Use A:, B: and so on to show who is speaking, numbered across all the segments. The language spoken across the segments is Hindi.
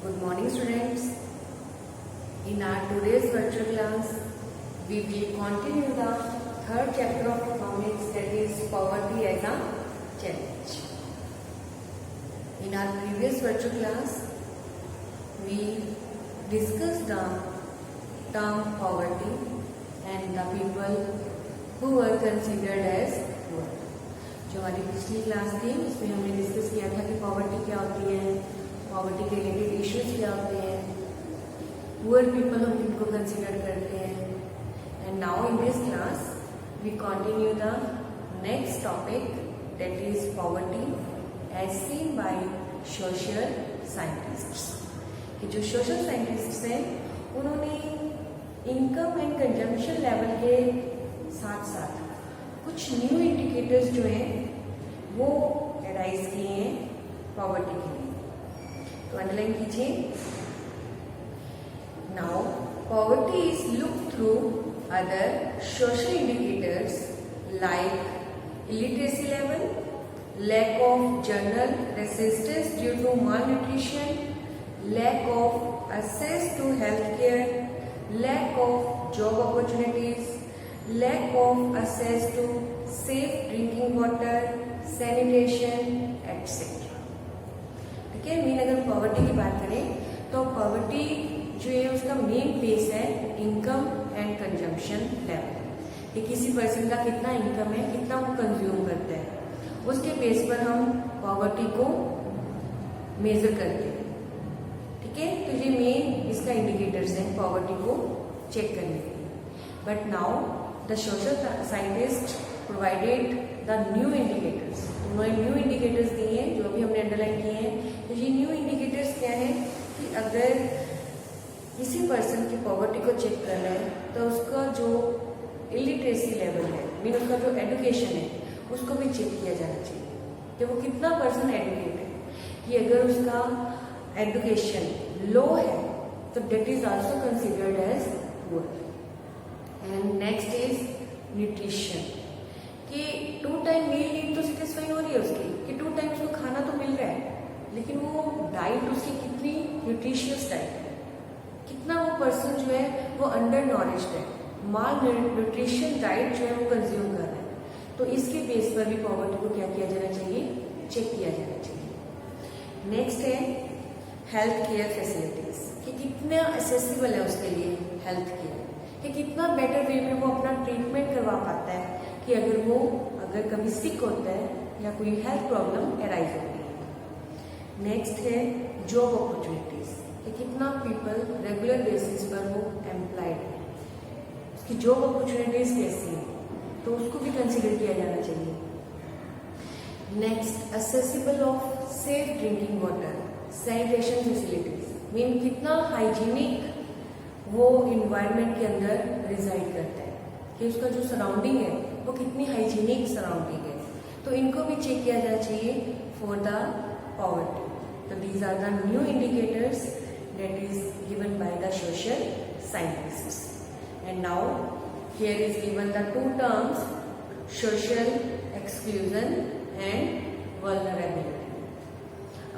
A: Good morning, students. In our today's virtual class, we will continue the third chapter of economics, that is poverty as a challenge. In our previous virtual class, we discussed the term poverty and the people who were considered as poor. जो हमारी पिछली क्लास थी उसमें हमने डिस्कस किया था कि पॉवर्टी क्या होती है, पॉवर्टी के रिलेटेड इश्यूज क्या होते हैं, पुअर पीपल हम किनको कंसिडर करते हैं. And now in this class we continue the next topic, that is poverty as seen by social scientists. कि जो सोशल साइंटिस्ट्स हैं उन्होंने इनकम एंड कंजम्पशन लेवल के साथ साथ कुछ न्यू इंडिकेटर्स जो हैं वो एराइज किए हैं पॉवर्टी के लिए. तो अंडरलाइन कीजिए. Now poverty is look through other social indicators like illiteracy level, lack of general resistance due to malnutrition, lack of access to healthcare, lack of job opportunities, lack of access to safe drinking water, sanitation, etc. ठीक है. मीन अगर पॉवर्टी की बात करें तो पॉवर्टी जो है उसका मेन बेस है इनकम एंड कंजम्पशन लेवल. कि किसी पर्सन का कितना इनकम है, कितना वो कंज्यूम करता है, उसके बेस पर हम पॉवर्टी को मेजर करते हैं. ठीक है. तो ये मेन इसका इंडिकेटर्स हैं पॉवर्टी को चेक करने के लिए. But now the social scientist provided the new indicators. उन्होंने न्यू इंडिकेटर्स दिए हैं जो भी हमने अंडरलाइन किए हैं. तो ये न्यू इंडिकेटर्स क्या है कि अगर किसी पर्सन की पॉवर्टी को चेक करना है तो उसका जो इलिटरेसी लेवल है, मीन उसका जो एजुकेशन है, उसको भी चेक किया जाना चाहिए कि वो कितना पर्सन एजुकेट है. कि अगर उसका एजुकेशन लो है तो that is also considered as poor. And next is nutrition. कि 2 time meal need to satisfy हो रही है उसकी, कि 2 टाइम उसको खाना तो मिल रहा है, लेकिन वो डाइट उसकी कितनी न्यूट्रिशियस डाइट है, कितना वो पर्सन जो है वो अंडर नॉरिश्ड है, माल न्यूट्रिशन डाइट जो है वो कंज्यूम कर रहा है. तो इसके बेस पर भी पॉवर्टी को क्या किया जाना चाहिए, चेक किया जाना चाहिए. नेक्स्ट है हेल्थ केयर फैसिलिटीज. कि कितना एक्सेसिबल है उसके लिए हेल्थ केयर, कि कितना बेटर वे में वो अपना ट्रीटमेंट करवा पाता है कि अगर कभी सिक होता है या कोई हेल्थ प्रॉब्लम एराइज होती है. नेक्स्ट है जॉब अपॉर्चुनिटीज. कि कितना पीपल रेगुलर बेसिस पर वो एम्प्लॉयड है, उसकी जॉब अपॉर्चुनिटीज कैसी है, तो उसको भी कंसिडर किया जाना चाहिए. Next accessible of safe drinking water, sanitation facilities. Mean कितना हाइजीनिक वो इन्वायरमेंट के अंदर रिजाइड करता है, कि उसका जो सराउंडिंग है वो कितनी हाइजीनिक सराउंडिंग है. तो इनको भी चेक किया जाना चाहिए फॉर द पॉवर्टी. तो these are the new indicators that is given by the social scientists. And now here is given the 2 terms, social exclusion and vulnerability.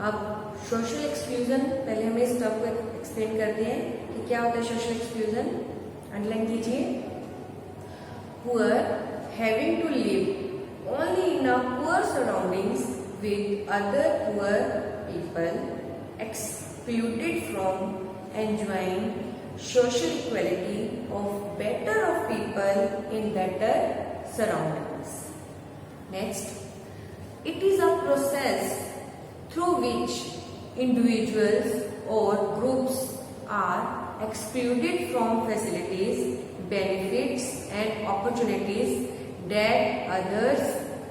A: अब social exclusion पहले हमें इस टर्म को एक्सप्लेन करते हैं कि क्या होता है social exclusion. अंडरलाइन कीजिए. Poor having to live only in a poor surroundings with other poor people, excluded from enjoying social equality of better of people in better surroundings. Next, it is a process through which individuals or groups are excluded from facilities, benefits and opportunities that others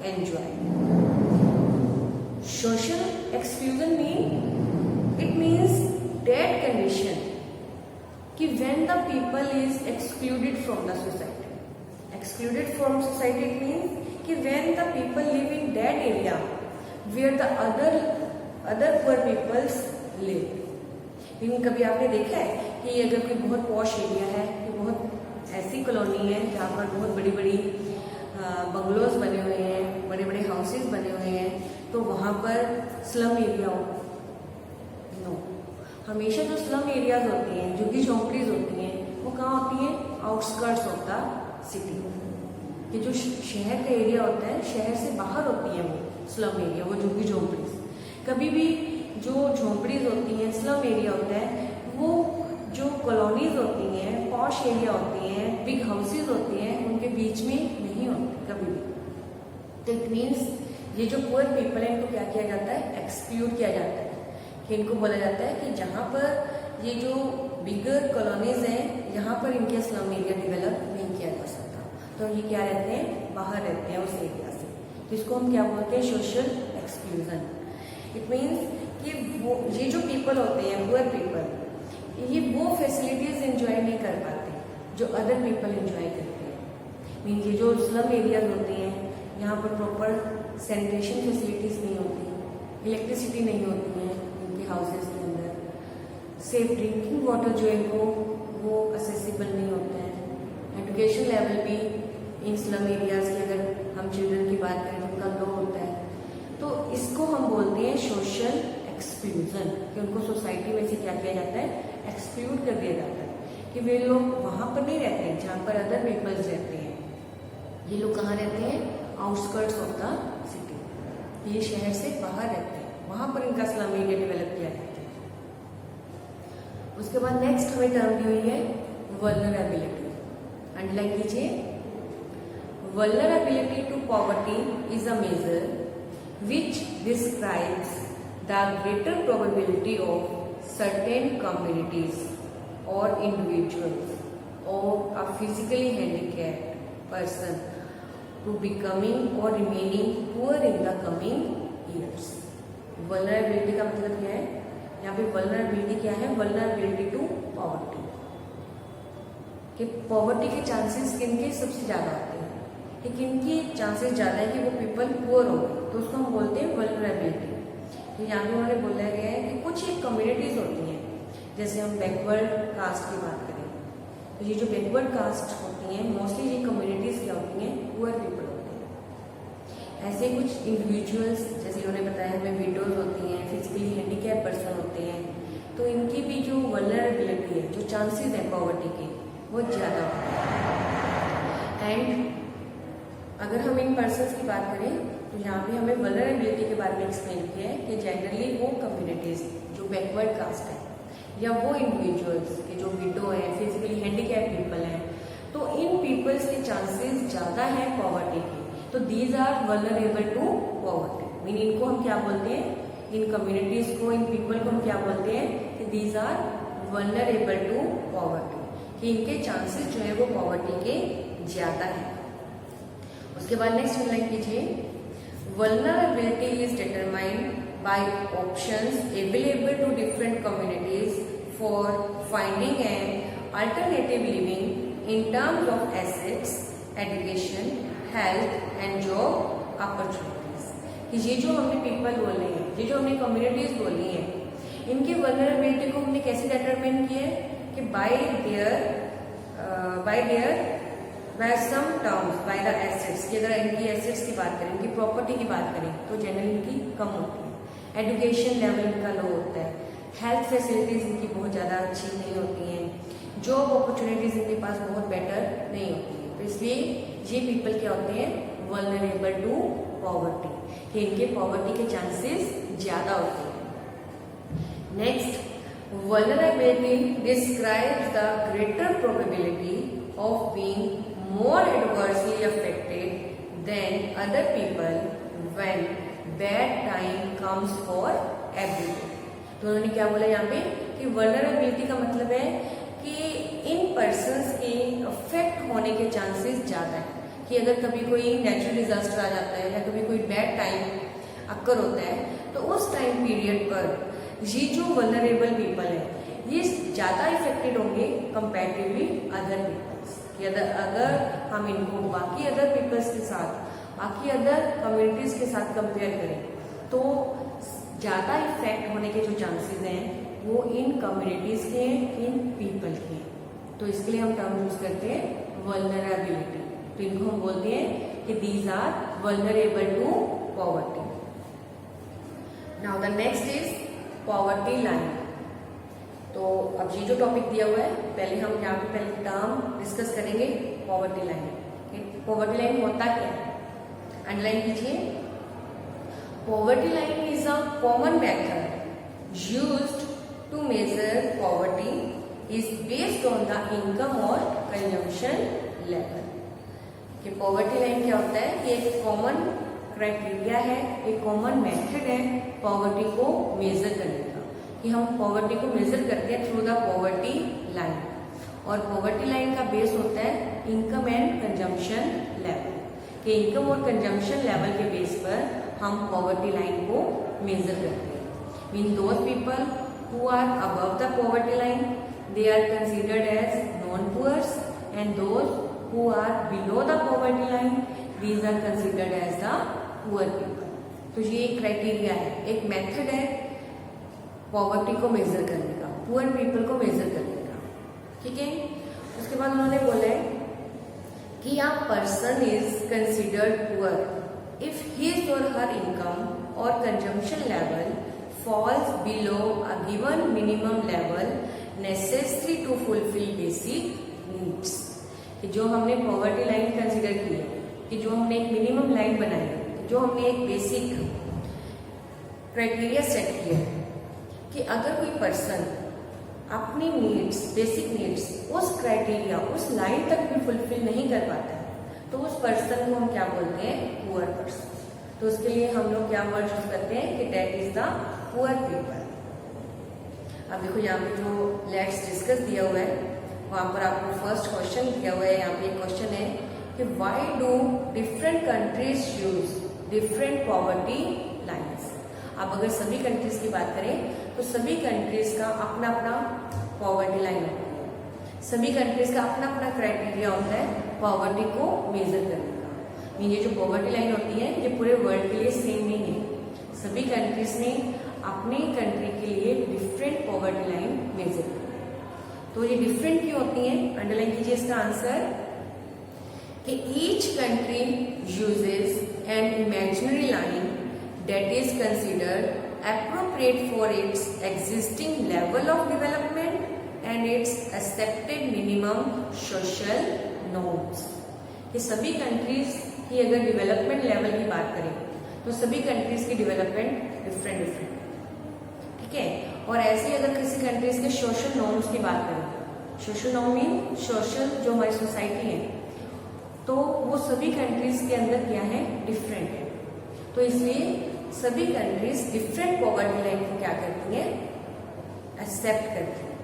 A: enjoy. Social exclusion means that condition कि when the people is excluded from the society. Excluded from society it means कि when the people live in that area where the other poor peoples live. लेकिन कभी आपने देखा है कि अगर कोई बहुत पॉश एरिया है, कि बहुत ऐसी कॉलोनी है जहाँ पर बहुत बड़ी बड़ी बंगलोज बने हुए हैं, बड़े बड़े हाउसेज बने हुए हैं, तो वहाँ पर स्लम एरिया हो? नो. हमेशा जो स्लम एरियाज होती हैं, झुग्गी झोंपड़ीज होती हैं, वो कहाँ होती हैं? Outskirts of the city. ये जो शहर का एरिया होता है, शहर से बाहर होती है वो स्लम एरिया, वो झुग्गी झोंपड़ीज। कभी भी जो झोंपड़ीज होती हैं, स्लम एरिया होता है, वो जो कॉलोनीज होती हैं, पॉश एरिया होती हैं, बिग हाउसेज होती हैं, उनके बीच में नहीं होती कभी भी। तो इट मीन्स ये जो पुअर पीपल है, इनको क्या किया जाता है? एक्सक्लूड किया जाता है। कि इनको बोला जाता है कि जहाँ पर ये जो बिगर कॉलोनीज हैं, यहाँ पर इनके स्लम एरिया डेवलप नहीं किया जा सकता। तो ये क्या रहते हैं? बाहर रहते हैं उस एरिया से। तो इसको हम क्या बोलते हैं? Social exclusion. इट मीन्स कि वो ये जो पीपल होते हैं, पुअर पीपल, ये वो फैसिलिटीज एंजॉय नहीं कर पाते जो अदर पीपल एंजॉय करते हैं। मीन ये जो स्लम एरियाज होते हैं, यहाँ पर प्रॉपर सैनिटेशन फैसिलिटीज नहीं होती, इलेक्ट्रिसिटी नहीं होती है इनके हाउसेज के अंदर, सेफ ड्रिंकिंग वाटर जो है वो असेसिबल नहीं होता है। एजुकेशन लेवल भी इन स्लम एरियाज की अगर हम चिल्ड्रन की बात करें तो उनका लो होता है। तो इसको हम बोलते हैं सोशल एक्सक्लूजन, कि उनको सोसाइटी में से क्या किया जाता है? एक्सक्लूड कर दिया जाता है कि वे लोग वहां पर नहीं रहते हैं जहाँ पर अदर पीपल्स रहते हैं। ये लोग कहाँ रहते हैं? Outskirts of the city. ये शहर से बाहर रहते हैं, वहां पर इनका स्लम एरिया डेवलप किया जाता है। उसके बाद नेक्स्ट हमें टर्म दी हुई है वल्नरेबिलिटी। अंडरलाइन कीजिए, vulnerability to poverty is a major which describes the greater probability of certain communities or individuals or a physically handicapped person to becoming or remaining poor in the coming years. vulnerability का मतलब क्या है? यहाँ पे vulnerability क्या है? vulnerability to poverty, कि पॉवर्टी के चांसेस किनके सबसे ज्यादा आते हैं, कि किनके चांसेस ज्यादा है कि वो पीपल पुअर हो, तो उसको हम बोलते हैं वल्नरेबिलिटी। तो यहाँ पे उन्होंने बोला गया है कि कुछ एक कम्युनिटीज होती हैं, जैसे हम बैकवर्ड कास्ट की बात करें, तो ये जो बैकवर्ड कास्ट होती हैं, मोस्टली ये कम्युनिटीज क्या होती हैं? पुअर पीपल होते हैं। ऐसे कुछ इंडिविजुअल्स, जैसे उन्होंने बताया हमें, विडोज होती हैं, फिजिकली हैंडीकैप पर्सन होते हैं, तो इनकी भी जो वल्नरेबिलिटी है, जो चांसेस है पॉवर्टी के, वो ज्यादा होते हैं। एंड अगर हम इन पर्सन्स की बात करें तो यहाँ पे हमें वल्नरेबिलिटी के बारे में एक्सप्लेन किया है कि जनरली वो कम्युनिटीज जो बैकवर्ड कास्ट है, या वो इंडिविजुअल्स के जो विडो है, फिजिकली हैंडीकैप पीपल हैं, तो इन पीपल्स के चांसेस ज्यादा है पॉवर्टी के, तो these are vulnerable to poverty. Mean इनको हम क्या बोलते हैं? इन कम्युनिटीज को, इन पीपल को हम क्या बोलते हैं? कि these are vulnerable to poverty, कि इनके चांसेस जो है वो पॉवर्टी के ज्यादा है। उसके बाद नेक्स्ट लाइन कीजिए, vulnerability is determined by options available to different communities for finding an alternative living in terms of assets, education, health and job opportunities। कि ये जो हमने पीपल बोले हैं, ये जो हमने कम्युनिटीज बोली हैं, इनकी वल्नरेबिलिटी को हमने कैसे डिटरमाइन किया है? कि by some terms, by the assets, कि अगर इनकी एसेट्स की बात करें, इनकी प्रॉपर्टी की बात करें, तो जनरली इनकी कम होती है। एजुकेशन लेवल इनका लो होता है, हेल्थ फैसिलिटीज इनकी बहुत ज्यादा अच्छी नहीं होती हैं, जॉब अपॉर्चुनिटीज इनके पास बहुत बेटर नहीं होती है। तो इसलिए ये पीपल क्या होते हैं? वल्नरेबल टू पॉवर्टी, कि इनके पॉवर्टी के चांसेस ज्यादा होते हैं। Next, vulnerability describes the greater probability of being more adversely affected than other people when bad time comes for everyone। तो उन्होंने क्या बोला यहाँ पे कि vulnerability का मतलब है कि इन पर्सन्स के अफेक्ट होने के चांसेस ज्यादा है, कि अगर कभी कोई नेचुरल डिजास्टर आ जाता है या कभी कोई बैड टाइम अक्कर होता है, तो उस टाइम पीरियड पर ये जो वल्नरेबल पीपल है ये ज्यादा इफेक्टेड होंगे कंपैरेटिवली अदर पीपल्स, कि अगर हम इनको बाकी अदर पीपल्स के साथ, बाकी अदर कम्युनिटीज के साथ कंपेयर करें, तो ज्यादा इफेक्ट होने के जो चांसेस हैं वो इन कम्युनिटीज के हैं, इन पीपल के हैं। तो इसके लिए हम टर्म यूज करते हैं वल्नरेबिलिटी। तो इनको हम बोलते हैं कि these are vulnerable to poverty. Now the next is poverty line. अब ये जो टॉपिक दिया हुआ है, पहले हम यहाँ पे पहले टर्म डिस्कस करेंगे, पॉवर्टी लाइन। पॉवर्टी लाइन होता क्या है, अंडरलाइन कीजिए। Poverty line is a common method used to measure poverty, is based on the income और कंजम्पशन लेवल। कि पॉवर्टी लाइन क्या होता है कि एक कॉमन क्राइटेरिया है, एक कॉमन मेथड है पॉवर्टी को मेजर करने का, कि हम पॉवर्टी को मेजर करते हैं थ्रू द पॉवर्टी लाइन। और पॉवर्टी लाइन का बेस होता है इनकम एंड कंजम्पशन लेवल, कि इनकम और कंजम्पशन लेवल के बेस पर हम पॉवर्टी लाइन को मेजर करते हैं। Mean those people who are above the poverty line, they are considered as non poors, and those who are below the poverty line, these are considered as the poor people. तो ये एक क्राइटेरिया है, एक मेथड है पॉवर्टी को मेजर करने का, पुअर पीपल को मेजर करने का, ठीक है। उसके बाद उन्होंने बोला है कि a person is considered poor if his or her income or consumption level falls below a given minimum level necessary to fulfill basic needs। कि जो हमने पॉवर्टी लाइन कंसीडर की है, कि जो हमने एक मिनिमम लाइन बनाई है, जो हमने एक बेसिक क्राइटेरिया सेट किया है कि अगर कोई पर्सन अपनी नीड्स, बेसिक नीड्स उस क्राइटेरिया, उस लाइन तक भी फुलफिल नहीं कर पाता है, तो उस पर्सन को हम क्या बोलते हैं, पुअर पर्सन। तो उसके लिए हम लोग क्या वर्ड यूज करते हैं कि that is the poor people. अब देखो यहाँ पे जो लेट्स डिस्कस दिया हुआ है, वहां पर आपको फर्स्ट क्वेश्चन दिया हुआ है। यहाँ पे क्वेश्चन है कि why do different countries use different poverty lines. अब अगर सभी कंट्रीज की बात करें तो सभी कंट्रीज का अपना अपना पॉवर्टी लाइन होती है, सभी कंट्रीज का अपना अपना क्राइटेरिया होता है पॉवर्टी को मेजर करने का। मीन ये जो पॉवर्टी लाइन होती है ये पूरे वर्ल्ड के लिए सेम नहीं है, सभी कंट्रीज ने अपनी कंट्री के लिए डिफरेंट पॉवर्टी लाइन मेजर की है। तो ये डिफरेंट क्यों होती है, अंडरलाइन कीजिए इसका आंसर कि each country uses an imaginary line that is considered appropriate for its existing level of development and its accepted minimum social norms। ये सभी कंट्रीज की अगर डेवलपमेंट लेवल की बात करें तो सभी कंट्रीज की डेवलपमेंट डिफरेंट, ठीक है। और ऐसे अगर किसी कंट्रीज के सोशल नॉर्म्स की बात करें, सोशल नॉर्म मीन सोशल जो हमारी सोसाइटी है, तो वो सभी कंट्रीज के अंदर क्या है, डिफरेंट है। तो इसलिए सभी कंट्रीज डिफरेंट पॉवर्टी लाइन को क्या करती हैं, एक्सेप्ट करती हैं,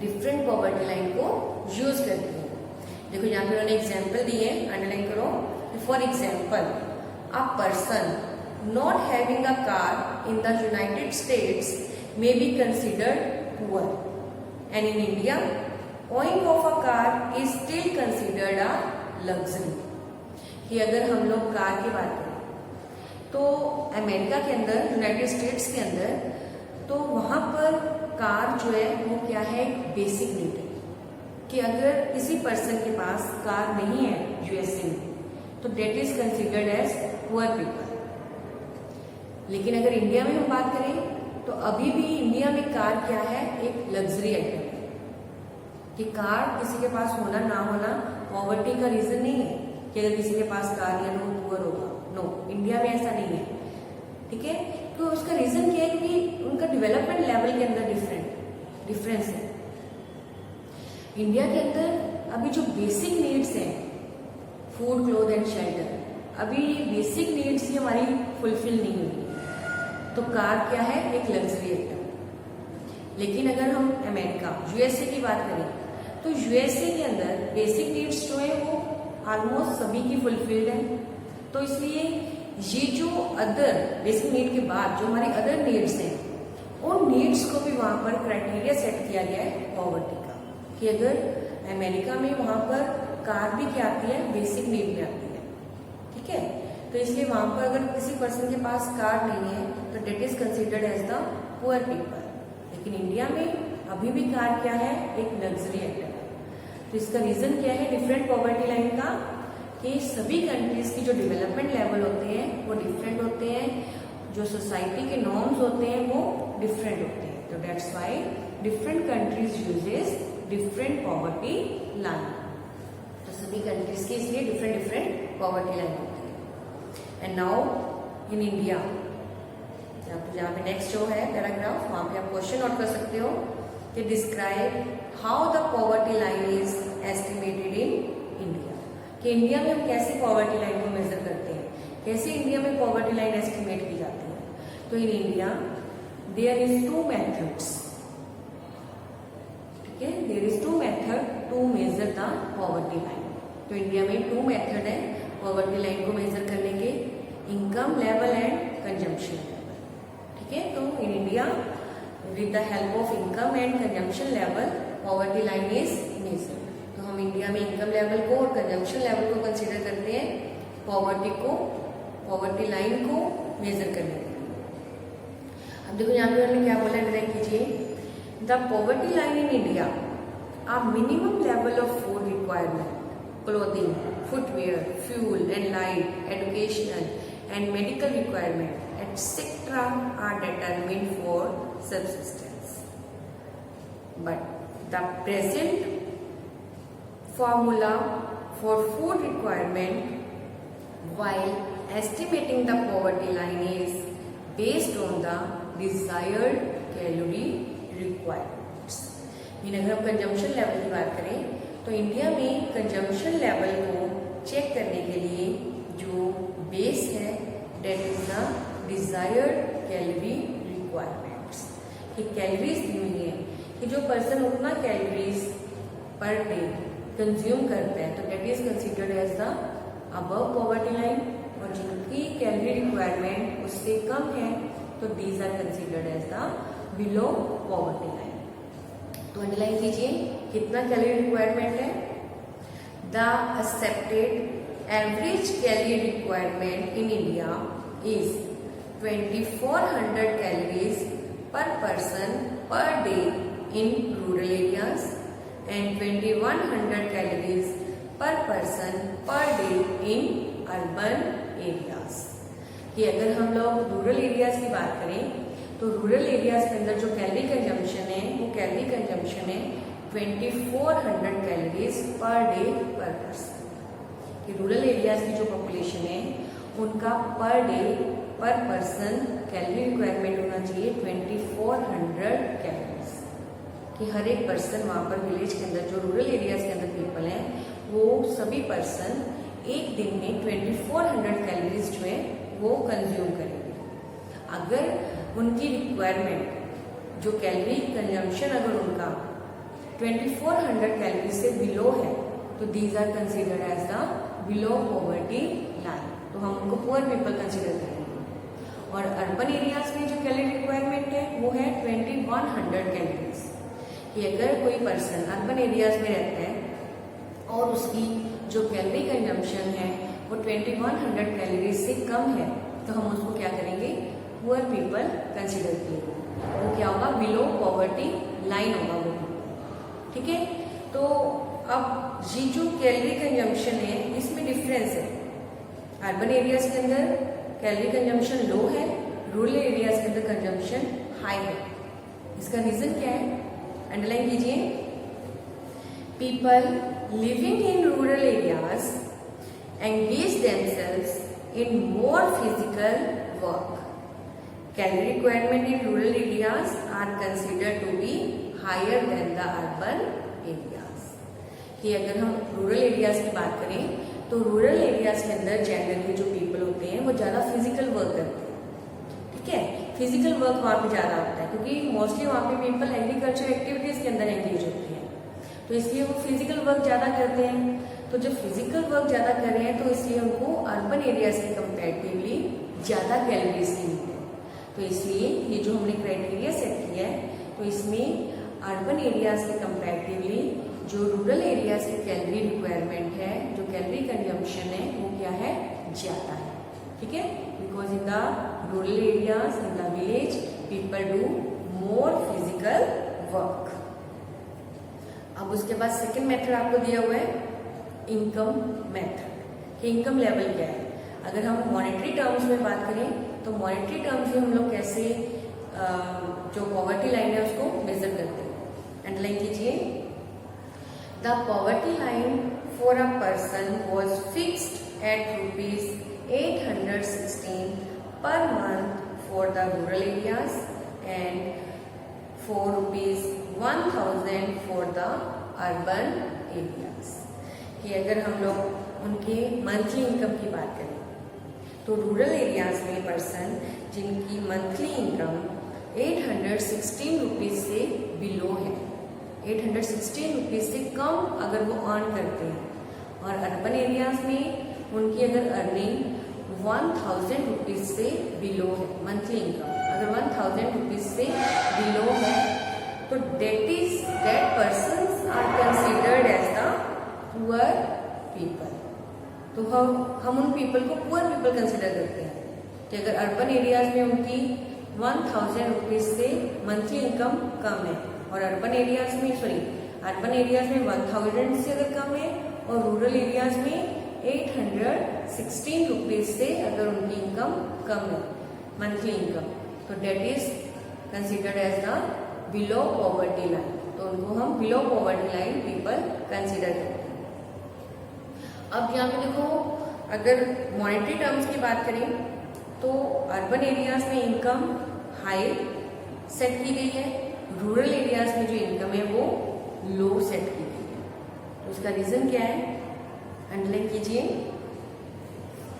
A: डिफरेंट पॉवर्टी लाइन को यूज करती हैं। देखो यहाँ पे उन्होंने एग्जाम्पल दिए, अंडरलाइन करो। For example, a person not having a car in the United states may be considered poor, and in India owing of a car is still considered a luxury. कि अगर हम लोग कार की बात करें तो अमेरिका के अंदर, यूनाइटेड स्टेट्स के अंदर, तो वहां पर कार जो है वो क्या है, एक बेसिक नीड है। कि अगर किसी पर्सन के पास कार नहीं है यूएसए में, तो that is considered as poor people. लेकिन अगर इंडिया में हम बात करें तो अभी भी इंडिया में कार क्या है, एक लग्जरी आइटम है। कि कार किसी के पास होना ना होना पॉवर्टी का रीजन नहीं है कि अगर किसी के पास कार है तो पुअर होगा, नो, इंडिया में ऐसा नहीं है, ठीक है। तो उसका रीजन क्या है, क्योंकि उनका डेवलपमेंट लेवल के अंदर डिफरेंस है। इंडिया के अंदर अभी जो बेसिक नीड्स हैं, फूड, क्लोथ एंड शेल्टर, अभी बेसिक नीड्स ही हमारी फुलफिल नहीं हुई, तो कार क्या है, एक लग्जरी आइटम। लेकिन अगर हम अमेरिका, यूएसए की बात करें तो यूएसए के अंदर बेसिक नीड्स जो है वो ऑलमोस्ट सभी की फुलफिल्ड है। तो इसलिए ये जो अदर बेसिक नीड के बाद जो हमारी अदर नीड्स हैं, उन नीड्स को भी वहां पर क्राइटेरिया सेट किया गया है पॉवर्टी का। कि अगर अमेरिका में वहां पर कार भी क्या आती है, बेसिक नीड में आती है, ठीक है। तो इसलिए वहां पर अगर किसी पर्सन के पास कार नहीं है तो that is considered as the poor people. लेकिन इंडिया में अभी भी कार क्या है, एक लग्जरी आइटम है। तो इसका रीजन क्या है, डिफरेंट पॉवर्टी लाइन का, कि सभी कंट्रीज की जो डेवलपमेंट लेवल होते हैं वो डिफरेंट होते हैं, जो सोसाइटी के नॉर्म्स होते हैं वो डिफरेंट होते हैं। तो that's why different countries uses different poverty line. तो सभी कंट्रीज की इसलिए डिफरेंट डिफरेंट पॉवर्टी लाइन होती है। एंड नाउ इन इंडिया, यहाँ पे नेक्स्ट जो है पैराग्राफ, वहां पे आप क्वेश्चन नोट कर सकते हो कि describe how the poverty line is estimated in India, कि इंडिया में हम कैसे पॉवर्टी लाइन को मेजर करते हैं, कैसे इंडिया में पॉवर्टी लाइन एस्टिमेट की जाती है। तो in India there is 2 methods, ठीक है, there is 2 method to measure the poverty line. तो इंडिया में 2 मेथड है पॉवर्टी लाइन को मेजर करने के, income level and consumption level, ठीक है। तो in India with the help of income and consumption level poverty line is measure. तो हम इंडिया में इनकम लेवल को और कंजम्पशन लेवल को कंसीडर करते हैं पॉवर्टी लाइन को मेजर करने के लिए। अब देखो यहाँ पे उन्होंने क्या बोला है, डिराइव कीजिए, the poverty line in India a minimum level of food requirement, clothing, footwear, fuel and light, educational and medical requirement etc. are determined for subsistence, but the present formula for food requirement while estimating the poverty line is based on the desired calorie requirements। अगर हम कंजम्पशन लेवल की बात करें तो इंडिया में कंजम्पशन लेवल को चेक करने के लिए जो बेस है that is the desired calorie requirements, कि कैलोरीज दी हुई है कि जो पर्सन उतना कैलोरीज पर डे कंज्यूम करते हैं तो that is considered as the above poverty line, और जिनकी कैलोरी रिक्वायरमेंट उससे कम है तो these are considered as the below poverty line. तो अंडरलाइन कीजिए कितना कैलोरी रिक्वायरमेंट है, the accepted average calorie requirement in India is 2400 calories per person per day in rural areas and 2100 calories per person per day in urban areas। कि अगर हम लोग रूरल एरियाज की बात करें तो रूरल एरियाज के अंदर जो कैलोरी कंजम्पशन है वो कैलोरी कंजम्पशन है 2400 कैलोरीज पर डे पर पर्सन। रूरल एरियाज की जो पॉपुलेशन है उनका पर डे पर पर्सन कैलोरी रिक्वायरमेंट होना चाहिए 2400 कैलोरीज, कि हर एक पर्सन वहाँ पर विलेज के अंदर जो रूरल एरियाज के अंदर पीपल हैं वो सभी पर्सन एक दिन में 2400 कैलोरीज जो है वो कंज्यूम करेंगे। अगर उनकी रिक्वायरमेंट जो कैलोरी कंजम्पशन अगर उनका 2400 कैलोरी से बिलो है तो these are considered as the below poverty line, तो हम उनको पुअर पीपल कंसिडर करेंगे। और अर्बन एरियाज में जो कैलोरी रिक्वायरमेंट है वो है 2100 कैलोरीज, कि अगर कोई पर्सन अर्बन एरियाज में रहता है और उसकी जो कैलोरी कंजम्पशन है वो 2100 कैलोरीज से कम है तो हम उसको क्या करेंगे, पुअर पीपल कंसिडर करेंगे, वो क्या होगा, बिलो पॉवर्टी लाइन होगा वो, ठीक है। तो अब ये जो कैलोरी कंजम्पशन है इसमें डिफरेंस है, अर्बन एरियाज के अंदर कैलोरी कंजम्पशन लो है, रूरल एरियाज के अंदर कंजम्पशन हाई है। इसका रीजन क्या है, अंडरलाइन कीजिए, people living in rural areas engage themselves in more physical work, calorie requirement in rural areas are considered to be higher than the urban areas. कि अगर हम रूरल एरियाज की बात करें तो रूरल एरियाज के अंदर जनरली जो पीपल होते हैं वो ज़्यादा फिजिकल वर्क करते हैं, ठीक है, फिजिकल वर्क वहाँ पे ज़्यादा होता है क्योंकि मोस्टली वहाँ पे पीपल एग्रीकल्चर एक्टिविटीज़ के अंदर एंगेज होते हैं, तो इसलिए वो फिजिकल वर्क ज़्यादा करते हैं। तो जब फिजिकल वर्क ज़्यादा कर रहे हैं तो इसलिए उनको अर्बन एरियाज के कंपेरेटिवली ज़्यादा कैलोरीज मिलते हैं। तो इसलिए ये जो हमने क्राइटेरिया सेट किया है तो इसमें अर्बन एरियाज के कंपेरेटिवली जो रूरल एरियाज की कैलोरी रिक्वायरमेंट है, जो कैलोरी कंजम्पशन है वो क्या है, ज्यादा है, ठीक है, because in the rural areas in the village people do more physical work. अब उसके बाद सेकेंड मेथड आपको दिया हुआ है इनकम मेथड, कि इनकम लेवल क्या है। अगर हम मॉनेटरी टर्म्स में बात करें तो मॉनेटरी टर्म्स में हम लोग कैसे जो पॉवर्टी लाइन है उसको मेजर करते हैं। अंडरलाइन कीजिए, the poverty line for a person was fixed at ₹816 per month for the rural areas and ₹1,000 for the urban areas. कि अगर हम लोग उनके मंथली इनकम की बात करें तो रूरल एरियाज में पर्सन जिनकी मंथली इनकम 816 रुपीज से बिलो है, 816 रुपीज से कम अगर वो अर्न करते हैं, और अर्बन एरियाज में उनकी अगर अर्निंग 1000 रुपीज से बिलो है मंथली इनकम, अगर 1000 रुपीज से बिलो है तो that persons are considered as the poor people। तो हम उन पीपल को पुअर पीपल कंसिडर करते हैं कि अगर अर्बन एरियाज में उनकी 1000 रुपीज से मंथली इनकम कम है, और अर्बन एरियाज में 1000 से अगर कम है, और रूरल एरियाज में 816 रुपीज से अगर उनकी इनकम कम है मंथली इनकम, तो that is considered as the below poverty line. तो उनको हम below poverty line people consider करते हैं। अब यहाँ पे देखो, अगर मॉनेटरी टर्म्स की बात करें तो अर्बन एरियाज में इनकम हाई सेट की गई है, रूरल एरियाज में जो इनकम है वो लो सेट की गई है। तो इसका रीजन क्या है, अंडरलाइन कीजिए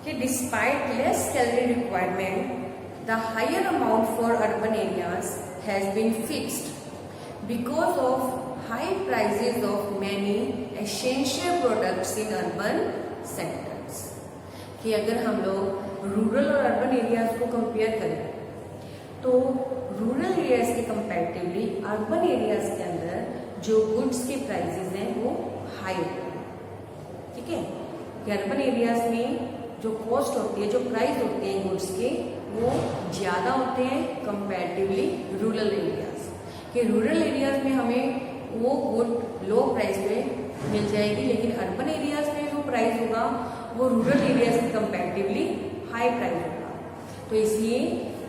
A: कि despite less salary requirement the higher amount for urban areas has been fixed because of high prices of many essential products in urban centers। कि अगर हम लोग रूरल और अर्बन एरियाज को कंपेयर करें तो रूरल एरियाज के कंपैरेटिवली अर्बन एरियाज के अंदर जो गुड्स के प्राइसेस हैं वो हाई होते हैं। ठीक है, कि अर्बन एरियाज में जो कॉस्ट होती है, जो प्राइस होते हैं गुड्स के, वो ज़्यादा होते हैं कंपैरेटिवली रूरल एरियाज। कि रूरल एरियाज में हमें वो गुड लो प्राइस पे मिल जाएगी, लेकिन अर्बन एरियाज में जो प्राइस होगा वो रूरल एरियाज के कंपैरेटिवली हाई प्राइस होगा। तो इसलिए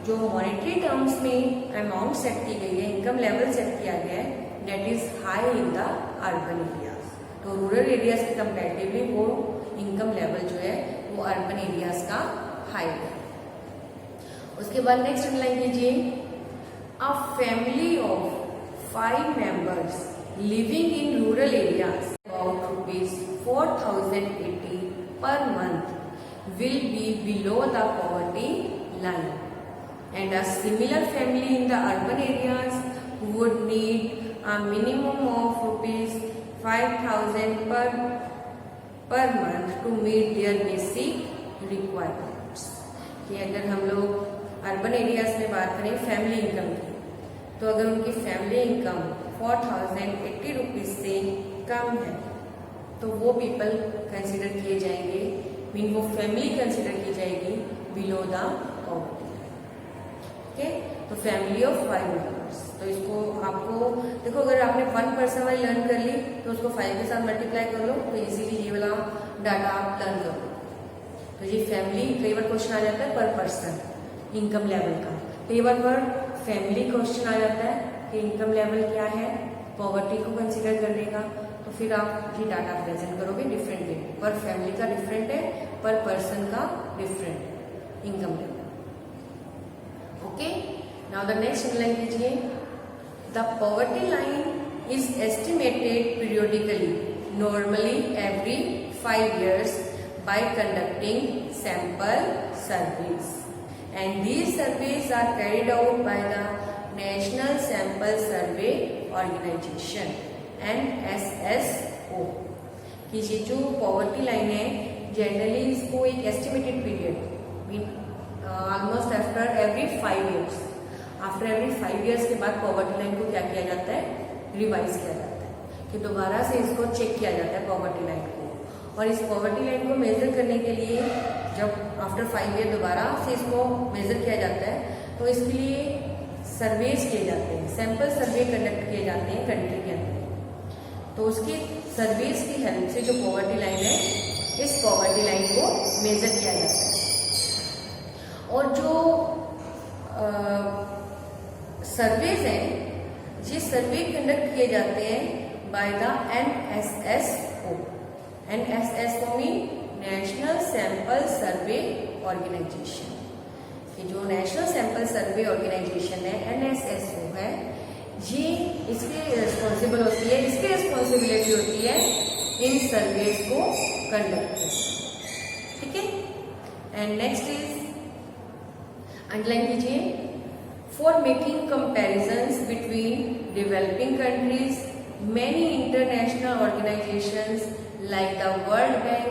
A: जो मॉनेटरी टर्म्स में अमाउंट सेट की गई है, इनकम लेवल सेट किया गया है, that is high in the urban areas. तो रूरल एरियाज के कंपैरेटिवली वो इनकम लेवल जो है वो अर्बन एरियाज का हाई है। उसके बाद नेक्स्ट लाइन कीजिए, a family of 5 members living in rural areas about ₹4,080 per month will be below the poverty line, and a similar family in the urban areas would need a minimum of ₹5,000 per month to meet their basic requirements। कि अगर हम लोग अर्बन एरियाज में बात करें फैमिली इनकम की, तो अगर उनकी फैमिली इनकम 4080 रुपीज से कम है तो वो पीपल कंसिडर किए जाएंगे, मीन वो फैमिली कंसिडर की जाएगी बिलो द पॉवर्टी। ओके, तो फैमिली ऑफ 5 मेंबर्स। तो इसको आपको देखो, अगर आपने 1 पर्सन वाली लर्न कर ली तो उसको 5 के साथ मल्टीप्लाई कर लो, तो इजीली ये वाला डाटा आप लर्न करो। तो ये फैमिली, कई बार क्वेश्चन आ जाता है पर पर्सन इनकम लेवल का, कई बार पर फैमिली क्वेश्चन आ जाता है कि इनकम लेवल क्या है, पॉवर्टी को कंसीडर करने का, तो फिर आप ये डाटा प्रेजेंट करोगे डिफरेंट वे, पर फैमिली का डिफरेंट है, पर पर्सन का different income level. Okay, now the next line कीजिए, the poverty line is estimated periodically normally every 5 years by conducting sample surveys, and these surveys are carried out by the National Sample Survey Organization NSSO। कि ये जो पॉवर्टी लाइन है जनरली इसको एक estimated period mean almost after every 5 years, after every 5 years के बाद पॉवर्टी लाइन को क्या किया जाता है, रिवाइज किया जाता है, कि दोबारा से इसको चेक किया जाता है पॉवर्टी लाइन को। और इस पॉवर्टी लाइन को मेजर करने के लिए जब आफ्टर 5 year दोबारा से इसको मेजर किया जाता है, तो इसके लिए सर्वेज किए जाते हैं, सैंपल सर्वे कंडक्ट किए जाते हैं कंट्री के अंदर। तो उसके सर्वेज की हेल्प से जो पॉवर्टी लाइन है, इस पॉवर्टी लाइन को मेजर किया जाता है। और जो सर्वेज हैं, ये सर्वे कंडक्ट किए जाते हैं by the NSSO। NSSO mean national sample survey organisation. ये जो नेशनल सैंपल सर्वे ऑर्गेनाइजेशन है NSSO है, ये इसकी रिस्पॉन्सिबल होती है, इसकी रिस्पॉन्सिबिलिटी होती है इन सर्वेज को कंडक्ट करना। ठीक है। एंड नेक्स्ट इज अंडरलाइन कीजिए, for making comparisons between developing countries many international organizations like the World Bank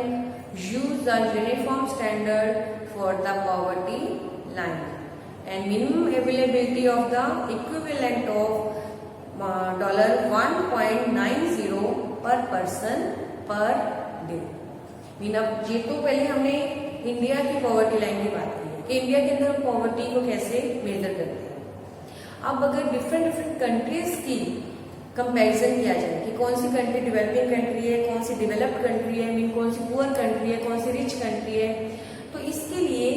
A: use a uniform standard for the poverty line and minimum availability of the equivalent of $1.90 per person per day। Mean अब ये तो पहले हमने इंडिया की पॉवर्टी लाइन की बात की कि इंडिया के अंदर पॉवर्टी को कैसे मेजर करते हैं। अब अगर डिफरेंट कंट्रीज की कंपैरिजन किया जाए कि कौन सी कंट्री डेवलपिंग कंट्री है, कौन सी डेवलप्ड कंट्री है, मीन कौन सी पुअर कंट्री है, कौन सी रिच कंट्री है, तो इसके लिए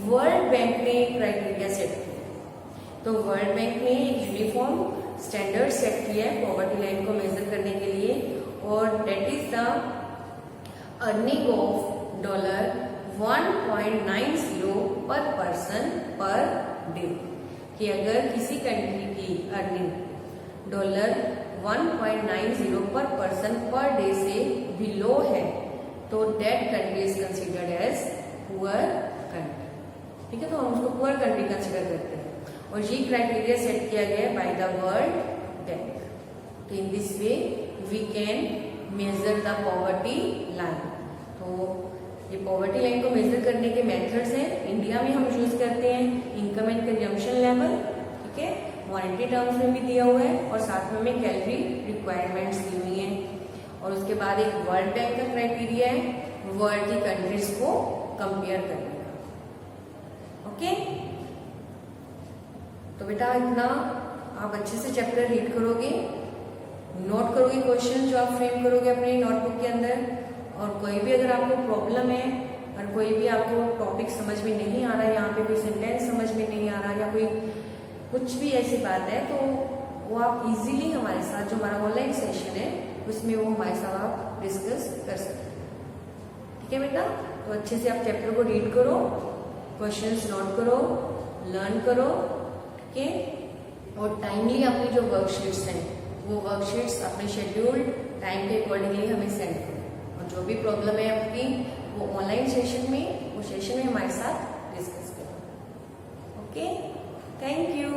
A: वर्ल्ड बैंक ने क्राइटेरिया सेट किया। तो वर्ल्ड बैंक ने एक यूनिफॉर्म स्टैंडर्ड सेट किया है पॉवर्टी लाइन को मेजर करने के लिए, और that is the earning of $1.90 per person per day. कि अगर किसी कंट्री की earning $1.90 per person per day से बिलो है तो that country is considered as poor country. ठीक है, तो हम उसको पुअर कंट्री कंसिडर करते हैं, और ये क्राइटेरिया सेट किया गया है बाय द वर्ल्ड बैंक। तो in this way we can measure the poverty line. तो ये पॉवर्टी लाइन को मेजर करने के मेथड्स हैं। इंडिया में हम यूज करते हैं इनकम एंड कंजम्पशन लेवल, ठीक है, मॉनेटरी टर्म्स में भी दिया हुआ है, और साथ में कैलोरी रिक्वायरमेंट्स दी हुई हैं। और उसके बाद एक वर्ल्ड बैंक का क्राइटेरिया है वर्ल्ड की कंट्रीज को कंपेयर करने का। ओके, तो बेटा इतना आप अच्छे से चैप्टर रीड करोगे, नोट करोगे क्वेश्चन जो आप फ्रेम करोगे अपने नोटबुक के अंदर, और कोई भी अगर आपको प्रॉब्लम है और कोई भी आपको टॉपिक समझ में नहीं आ रहा है, यहाँ पे कोई सेंटेंस समझ में नहीं आ रहा, या कोई कुछ भी ऐसी बात है, तो वो आप इजीली हमारे साथ जो हमारा ऑनलाइन सेशन है उसमें वो हमारे साथ आप डिस्कस कर सकते हैं। ठीक है बेटा, तो अच्छे से आप चैप्टर को रीड करो, क्वेश्चंस नोट करो, लर्न करो, ठीक है, और टाइमली अपनी जो वर्कशीट्स हैं वो वर्कशीट्स अपने शेड्यूल्ड टाइम के अकॉर्डिंगली हमें सेंड करो, और जो भी प्रॉब्लम है आपकी वो ऑनलाइन सेशन में हमारे साथ डिस्कस करो। Okay, thank you.